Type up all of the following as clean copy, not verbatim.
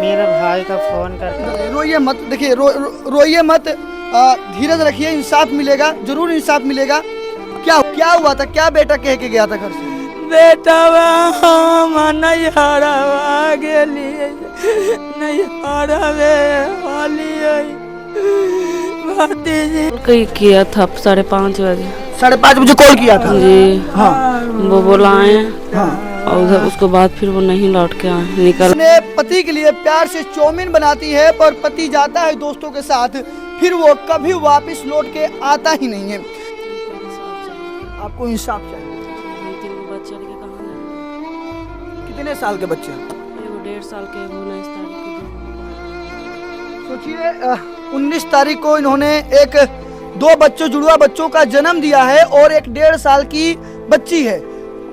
मेरे भाई का फोन करके। रोइए मत, देखिए रोइए मत, धीरज रखिए, इंसाफ मिलेगा, जरूर इंसाफ मिलेगा। क्या क्या हुआ था, क्या बेटा कह के गया था घर से? बेटा हम नहीं हरवा गेलिए, नहीं हरवे वाली भतीजी कहीं किया था 5:30 बजे। 5:30 बजे कॉल किया था जी हाँ। वो बुलाए हाँ। और उधर उसके बाद फिर वो नहीं लौट के आए, निकल। अपने पति के लिए प्यार से चाउमीन बनाती है, पर पति जाता है दोस्तों के साथ, फिर वो कभी वापस लौट के आता ही नहीं है। आपको इंसाफ चाहिए। बच्चे लेके कहाँ जाए? कितने साल के बच्चे? वो 1.5 साल के, वो 19 तारीख को। सोचिए 19 तारीख को इन्होंने एक 2 बच्चों, जुड़वा बच्चों का जन्म दिया है और एक 1.5 साल की बच्ची है।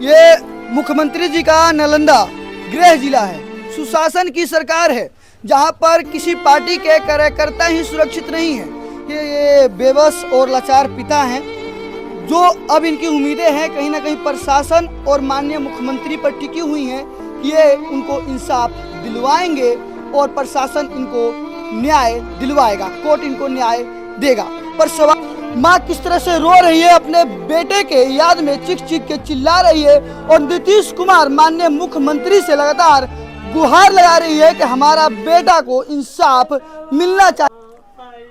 ये मुख्यमंत्री जी का नालंदा गृह जिला है, सुशासन की सरकार है, जहां पर किसी पार्टी के कार्यकर्ता ही सुरक्षित नहीं है। ये बेबस और लाचार पिता हैं, जो अब इनकी उम्मीदें हैं कहीं ना कहीं प्रशासन और माननीय मुख्यमंत्री पर टिकी हुई हैं कि ये उनको इंसाफ दिलवाएंगे और प्रशासन इनको न्याय दिलवाएगा, कोर्ट इनको न्याय देगा। पर सवाल, माँ किस तरह से रो रही है, अपने बेटे के याद में चीख चीख के चिल्ला रही है और नीतीश कुमार माननीय मुख्यमंत्री से लगातार गुहार लगा रही है कि हमारा बेटा को इंसाफ मिलना चाहिए।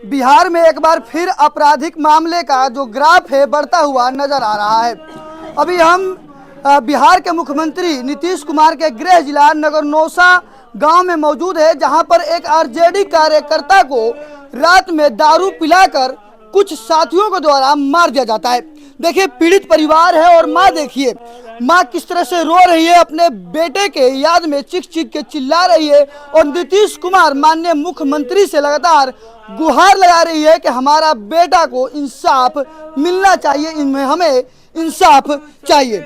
बिहार में एक बार फिर आपराधिक मामले का जो ग्राफ है बढ़ता हुआ नजर आ रहा है। अभी हम बिहार के मुख्यमंत्री नीतीश कुमार के गृह जिला नगरनौसा गांव में मौजूद है, जहां पर एक आरजेडी कार्यकर्ता को रात में दारू पिलाकर कुछ साथियों के द्वारा मार दिया जाता है। देखिए पीड़ित परिवार है और माँ, देखिए माँ किस तरह से रो रही है, अपने बेटे के याद में चीख चीख के चिल्ला रही है और नीतीश कुमार माननीय मुख्यमंत्री से लगातार गुहार लगा रही है कि हमारा बेटा को इंसाफ मिलना चाहिए, इनमें हमें इंसाफ चाहिए।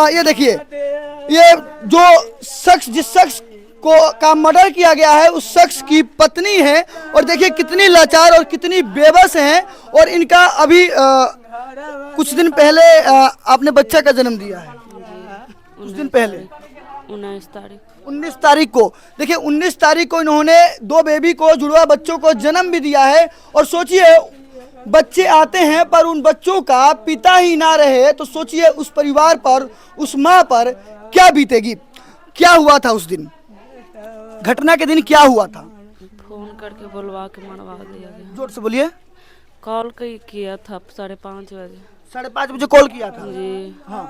ये देखिए, ये जो शख्स, जिस शख्स का मर्डर किया गया है, उस शख्स की पत्नी है और देखिए कितनी लाचार और कितनी बेबस हैं। और इनका अभी कुछ दिन पहले आपने बच्चा का जन्म दिया है, कुछ दिन पहले 19 तारीख को। देखिए 19 तारीख को इन्होंने 2 बेबी को, जुड़वा बच्चों को जन्म भी दिया है। और सोचिए बच्चे आते हैं पर उन बच्चों का पिता ही ना रहे, तो सोचिए उस परिवार पर, उस माँ पर क्या बीतेगी। क्या हुआ था उस दिन, घटना के दिन क्या हुआ था? फोन करके बुलवा के मरवा दिया गया। जोर से बोलिए। कॉल किया था 5:30 बजे। 5:30 बजे कॉल किया था जी हाँ।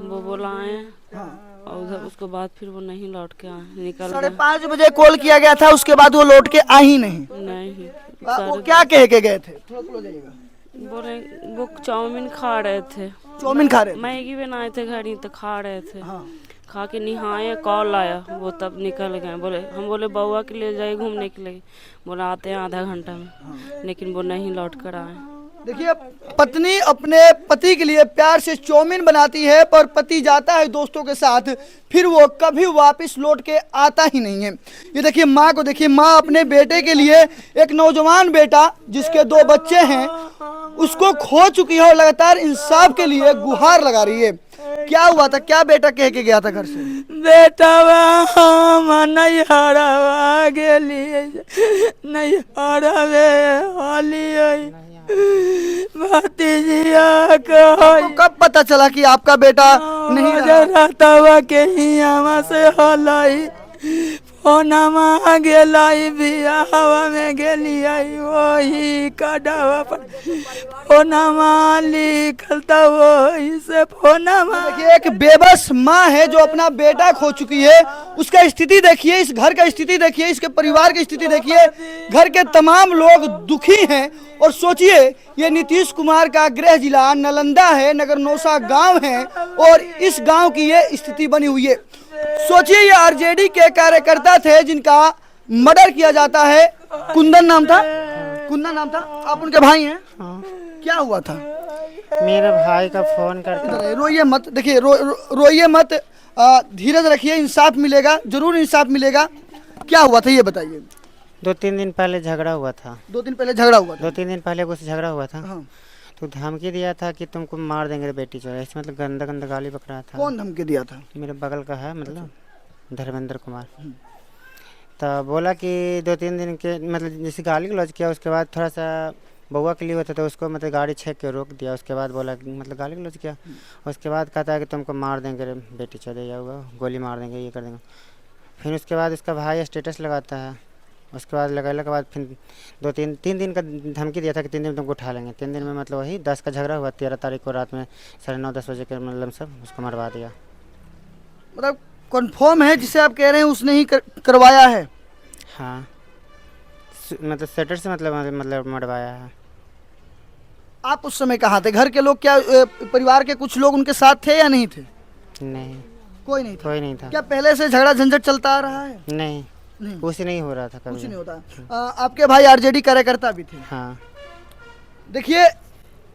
वो बुलाए हाँ। और उधर उसके बाद फिर वो नहीं लौट के आए, निकल 5:30 बजे कॉल किया गया था, उसके बाद वो लौट के आ ही नहीं। नहीं। वो क्या कह के गए थे? बोले वो चाउमीन खा रहे थे, चाउमीन खा रहे थे? मैगी बनाए थे घर ही तो खा रहे थे। हाँ। खा के नहाए, कॉल आया, वो तब निकल गए। बोले, हम बोले बउआ के लिए जाए घूमने के लिए, बोला आते हैं आधा घंटा में, लेकिन वो नहीं लौट कर आए। देखिए पत्नी अपने पति के लिए प्यार से चाउमीन बनाती है, पर पति जाता है दोस्तों के साथ, फिर वो कभी वापस लौट के आता ही नहीं है। ये देखिए माँ को, देखिए माँ अपने बेटे के लिए, एक नौजवान बेटा जिसके 2 बच्चे हैं, उसको खो चुकी है और लगातार इंसाफ के लिए गुहार लगा रही है। क्या हुआ था, क्या बेटा कह के गया था घर से? बेटा हम नहीं हरवा गेलिए, नहीं हरवे वाली भतीजिया आपको कब पता चला कि आपका बेटा नहीं रहता के हियामा से हलाई, फोनमा गेलाई बियाहवा में गेलिए, वही कडावा पर फोनमा लिखलता, वही से फोनमा। देखिए एक बेबस माँ है जो अपना बेटा खो चुकी है, उसका स्थिति देखिए, इस घर का स्थिति देखिए, इसके परिवार की स्थिति देखिए, घर के तमाम लोग दुखी हैं। और सोचिए ये नीतीश कुमार का गृह जिला नालंदा है, नगरनौसा गांव है और इस गांव की ये स्थिति बनी हुई है। सोचिए ये आरजेडी के कार्यकर्ता थे जिनका मर्डर किया जाता है, कुंदन नाम था, कुंदन नाम था, आप उनके भाई हैं? हाँ। क्या हुआ था? मेरे भाई का फोन करके। रोइए मत, देखिए रोइए मत, धीरज रखिए, इंसाफ मिलेगा, जरूर इंसाफ मिलेगा। क्या हुआ था ये बताइए। 2-3 दिन पहले झगड़ा हुआ था। 2 दिन पहले झगड़ा हुआ था? 2-3 दिन पहले कुछ झगड़ा हुआ था। हाँ। तो धमकी दिया था कि तुमको मार देंगे रे बेटी, जो ऐसे मतलब गंदा गंदा गाली बक रहा था। कौन धमकी दिया था? मेरे बगल का है, मतलब धर्मेंद्र कुमार। तो बोला कि 2-3 दिन के मतलब जैसे गाली गलौज किया, उसके बाद थोड़ा सा बउआ के लिए होता तो उसको मतलब गाड़ी छेक के रोक दिया। उसके बाद बोला कि मतलब गाली गलौज किया। उसके बाद कहता है कि तुमको मार देंगे रे बेटी, चले जाओगा, गोली मार देंगे, ये कर देंगे। फिर उसके बाद उसका भाई स्टेटस लगाता है। उसके बाद लगाने के बाद फिर 2-3 दिन का धमकी दिया था कि 3 दिन में तुमको उठा लेंगे। 3 दिन में मतलब वही 10 का झगड़ा हुआ। 13 तारीख को रात में 9:30-10 बजे के मतलब सब उसको मरवा दिया। मतलब कन्फर्म है जिसे आप कह रहे हैं उसने ही करवाया है? हाँ, मतलब सेटर से मतलब मरवाया है। आप उस समय कहाँ थे? घर के लोग क्या परिवार के कुछ लोग उनके साथ थे या नहीं थे? नहीं, कोई नहीं था। कोई नहीं था। क्या पहले से झगड़ा झंझट चलता आ रहा है? नहीं, नहीं, कुछ नहीं हो रहा था कुछ कभी। नहीं होता। आपके भाई आरजेडी कार्यकर्ता भी थे? हाँ, देखिए,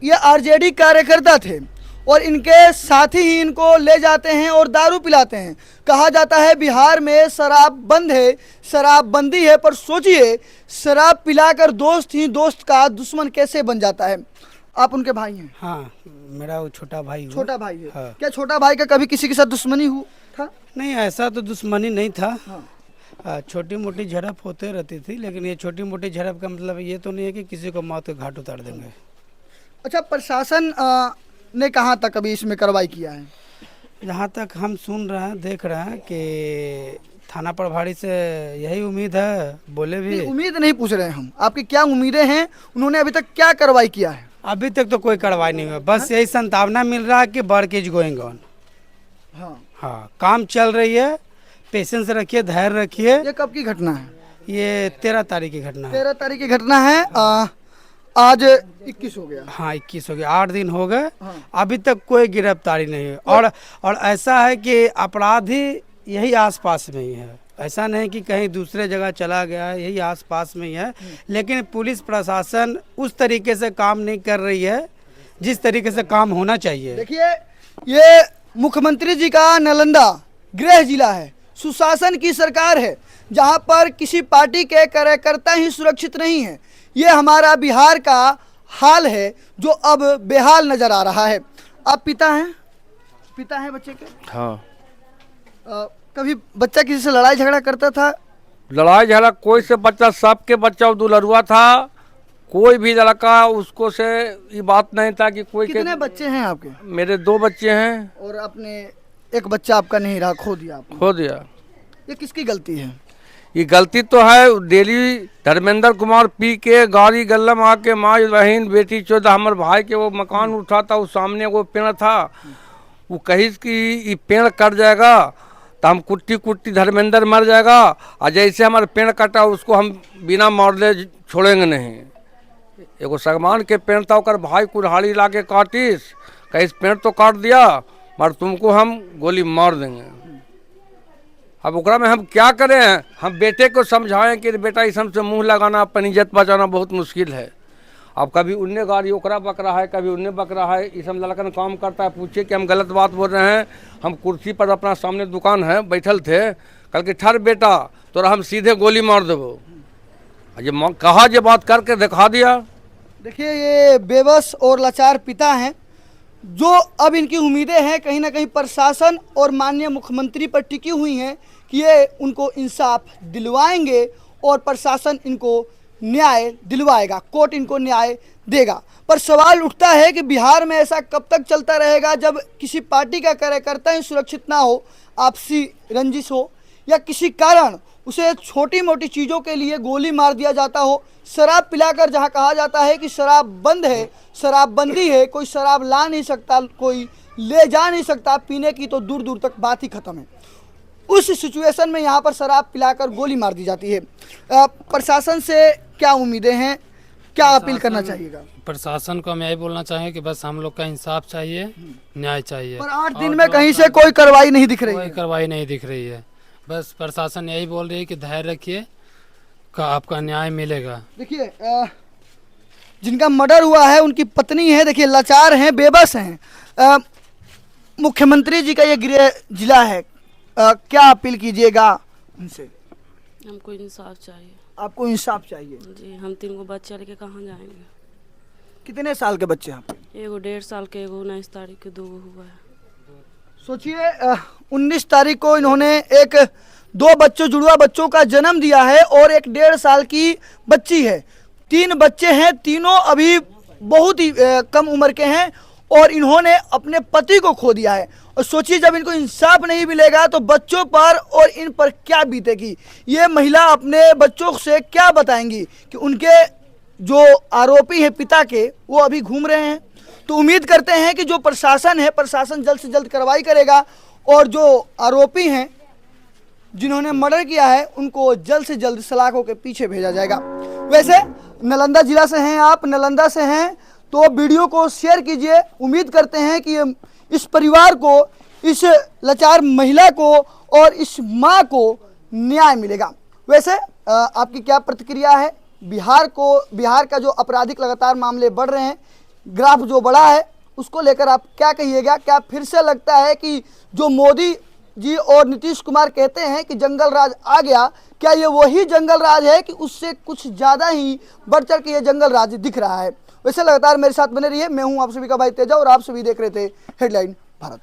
ये आरजेडी कार्यकर्ता थे और इनके साथी ही इनको ले जाते हैं और दारू पिलाते हैं। कहा जाता है बिहार में शराब बंद है, शराबबंदी है, पर सोचिए शराब पिलाकर दोस्त ही दोस्त का दुश्मन कैसे बन जाता है। आप उनके भाई हैं? हाँ, मेरा वो छोटा भाई हुआ। छोटा भाई है? हाँ। क्या छोटा भाई का कभी किसी के साथ दुश्मनी था? नहीं, ऐसा तो दुश्मनी नहीं था। हाँ। छोटी मोटी झड़प होते रहती थी, लेकिन ये छोटी मोटी झड़प का मतलब ये तो नहीं है कि किसी को मौत के घाट उतार देंगे। अच्छा, प्रशासन ने कहाँ तक अभी इसमें कार्रवाई किया है? जहाँ तक हम सुन रहे हैं, देख रहे हैं कि थाना प्रभारी से यही उम्मीद है, बोले भी। उम्मीद नहीं पूछ रहे हैं हम, आपकी क्या उम्मीदें हैं? उन्होंने अभी तक क्या कार्रवाई किया है? अभी तक तो कोई कार्रवाई नहीं हुआ, बस यही संभावना मिल रहा है कि वर्क इज गोइंग ऑन। हाँ, काम चल रही है, पेशेंस रखिए, धैर्य रखिए। ये कब की घटना है? ये 13 तारीख की घटना है। 13 तारीख की घटना है। आज 21 हो गया। हाँ, 21 हो गया, 8 दिन हो गए। हाँ। अभी तक कोई गिरफ्तारी नहीं है। और ऐसा है कि अपराधी यही आसपास में ही है, ऐसा नहीं कि कहीं दूसरे जगह चला गया है, यही आसपास में ही है। लेकिन पुलिस प्रशासन उस तरीके से काम नहीं कर रही है जिस तरीके से काम होना चाहिए। देखिए, ये मुख्यमंत्री जी का नालंदा गृह जिला है, सुशासन की सरकार है, जहां पर किसी पार्टी के कार्यकर्ता ही सुरक्षित नहीं है। ये हमारा बिहार का हाल है जो अब बेहाल नजर आ रहा है। आप पिता हैं? पिता हैं बच्चे के? हाँ, कभी बच्चा किसी से लड़ाई झगड़ा करता था? लड़ाई झगड़ा कोई से बच्चा, सबके बच्चा दुलरुआ था। कोई भी लड़का उसको से ये बात नहीं था कि कोई कितने बच्चे हैं आपके? मेरे 2 बच्चे हैं। और अपने एक बच्चा आपका नहीं रहा, खो दिया आपने। खो दिया। ये किसकी गलती है? ये गलती तो है डेली धर्मेंद्र कुमार पी के गाड़ी गल्लम आके माँ बहन बेटी चौदह हमारे भाई के वो मकान उठा था, उस सामने वो पेड़ था, वो कही कि ये पेड़ कट जाएगा तो हम कुट्टी कुट्टी धर्मेंद्र मर जाएगा, और जैसे हमारे पेड़ कटा उसको हम बिना मारले छोड़ेंगे नहीं। एगो सागवान के पेड़ था, ओकर भाई कुल्हाड़ी ला के काटिस, कहीं पेड़ तो काट दिया मगर तुमको हम गोली मार देंगे। अब ओकरा में हम क्या करें? हम बेटे को समझाएं कि बेटा इस हमसे मुंह लगाना, अपनी इज्जत बचाना बहुत मुश्किल है। अब कभी उन्ने गाड़ी ओकरा बक रहा है, कभी उन्ने बक रहा है। इस हम लड़कन काम करता है, पूछिए कि हम गलत बात बोल रहे हैं। हम कुर्सी पर अपना सामने दुकान है बैठल थे, कल के ठहर बेटा तोरा हम सीधे गोली मार देबो। ये कहा जे बात करके दिखा दिया। देखिए, ये बेबस और लाचार पिता हैं जो अब इनकी उम्मीदें हैं कहीं ना कहीं प्रशासन और माननीय मुख्यमंत्री पर टिकी हुई हैं कि ये उनको इंसाफ दिलवाएंगे और प्रशासन इनको न्याय दिलवाएगा, कोर्ट इनको न्याय देगा। पर सवाल उठता है कि बिहार में ऐसा कब तक चलता रहेगा जब किसी पार्टी का कार्यकर्ता ही सुरक्षित ना हो, आपसी रंजिश हो या किसी कारण उसे छोटी मोटी चीज़ों के लिए गोली मार दिया जाता हो, शराब पिलाकर, जहां कहा जाता है कि शराब बंद है, शराबबंदी है, कोई शराब ला नहीं सकता, कोई ले जा नहीं सकता, पीने की तो दूर दूर तक बात ही खत्म है। उस सिचुएशन में यहाँ पर शराब पिलाकर गोली मार दी जाती है। प्रशासन से क्या उम्मीदें हैं, क्या अपील करना चाहिएगा? प्रशासन को हम यही बोलना चाहेंगे कि बस हम लोग का इंसाफ चाहिए, न्याय चाहिए। पर 8 दिन में कहीं से कोई कार्रवाई नहीं दिख रही कोई है। कार्रवाई नहीं दिख रही है। बस प्रशासन यही बोल रही है कि धैर्य रखिए, का आपका न्याय मिलेगा। देखिए, जिनका मर्डर हुआ है उनकी पत्नी है, देखिए लाचार हैं, बेबस हैं। मुख्यमंत्री जी का ये गृह जिला है, क्या अपील कीजिएगा उनसे? हमको इंसाफ चाहिए। आपको इंसाफ चाहिए? जी, हम 3 गो बच्चा लेके कहाँ जाएंगे? कितने साल के बच्चे हैं आपके? एगो 1.5 साल के, एगो 19 तारीख के, 2 गो हुआ है। सोचिए, 19 तारीख को इन्होंने एक 2 बच्चों जुड़वा बच्चों का जन्म दिया है और एक 1.5 साल की बच्ची है। 3 बच्चे हैं, तीनों अभी बहुत ही कम उम्र के हैं और इन्होंने अपने पति को खो दिया है। और सोचिए जब इनको इंसाफ नहीं मिलेगा तो बच्चों पर और इन पर क्या बीतेगी। ये महिला अपने बच्चों से क्या बताएंगी कि उनके जो आरोपी हैं पिता के वो अभी घूम रहे हैं। तो उम्मीद करते हैं कि जो प्रशासन है, प्रशासन जल्द से जल्द कार्रवाई करेगा और जो आरोपी हैं जिन्होंने मर्डर किया है उनको जल्द से जल्द सलाखों के पीछे भेजा जाएगा। वैसे नालंदा जिला से हैं आप, नालंदा से हैं, तो वीडियो को शेयर कीजिए। उम्मीद करते हैं कि इस परिवार को, इस लाचार महिला को और इस माँ को न्याय मिलेगा। वैसे आपकी क्या प्रतिक्रिया है? बिहार का जो आपराधिक लगातार मामले बढ़ रहे हैं, ग्राफ जो बढ़ा है, उसको लेकर आप क्या कहिएगा? क्या फिर से लगता है कि जो मोदी जी और नीतीश कुमार कहते हैं कि जंगल राज आ गया, क्या ये वही जंगल राज है कि उससे कुछ ज़्यादा ही बढ़ चढ़ के ये जंगल राज दिख रहा है? वैसे लगातार मेरे साथ बने रहिए। मैं हूं आप सभी का भाई तेजा और आप सभी देख रहे थे हेडलाइन भारत।